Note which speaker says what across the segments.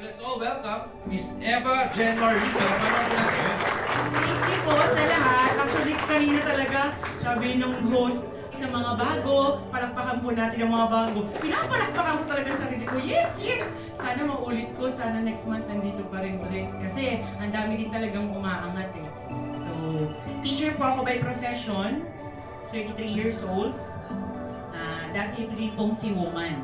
Speaker 1: let's all welcome Miss Eva Jen Marie. Palakpakan po natin.
Speaker 2: Thank you po sa lahat. Actually, kanina talaga sabi nung host sa mga bago, palakpakan po natin ang mga bago. Pinapalakpakan ko talaga sa sarili ko. Yes, yes! Sana maulit ko. Sana next month nandito pa rin ulit. Kasi ang dami din talagang umaangat eh. So, teacher po ako by profession. 33 years old. Dati rin pong si woman.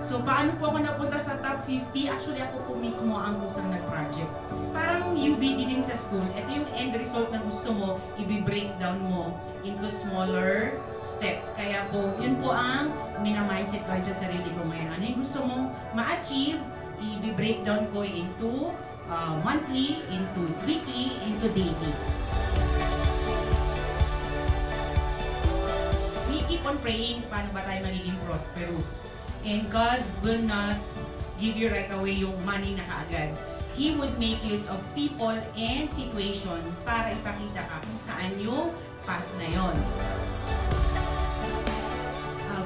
Speaker 2: So, paano po ako napunta sa top 50? Actually, ako po mismo ang kusang nag-project. Parang UBD din sa school, ito yung end result na gusto mo, i-breakdown mo into smaller steps. Kaya po, yun po ang mina-mindset ko sa sarili ko ngayon. Ano yung gusto mong ma-achieve, i-breakdown ko into monthly, into weekly, into daily. We keep on praying paano ba tayo magiging prosperous. And God will not give you right away yung money na kaagad. He would make use of people and situation para ipakita ka kung saan yung path na yon.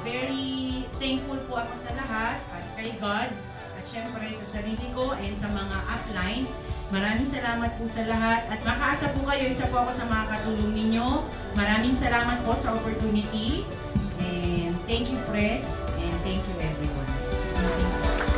Speaker 2: Very thankful po ako sa lahat at kay God at syempre sa sarili ko and sa mga uplines. Maraming salamat po sa lahat at makaasa po kayo, isa po ako sa mga katulong ninyo. Maraming salamat po sa opportunity and thank you press and thank you everyone.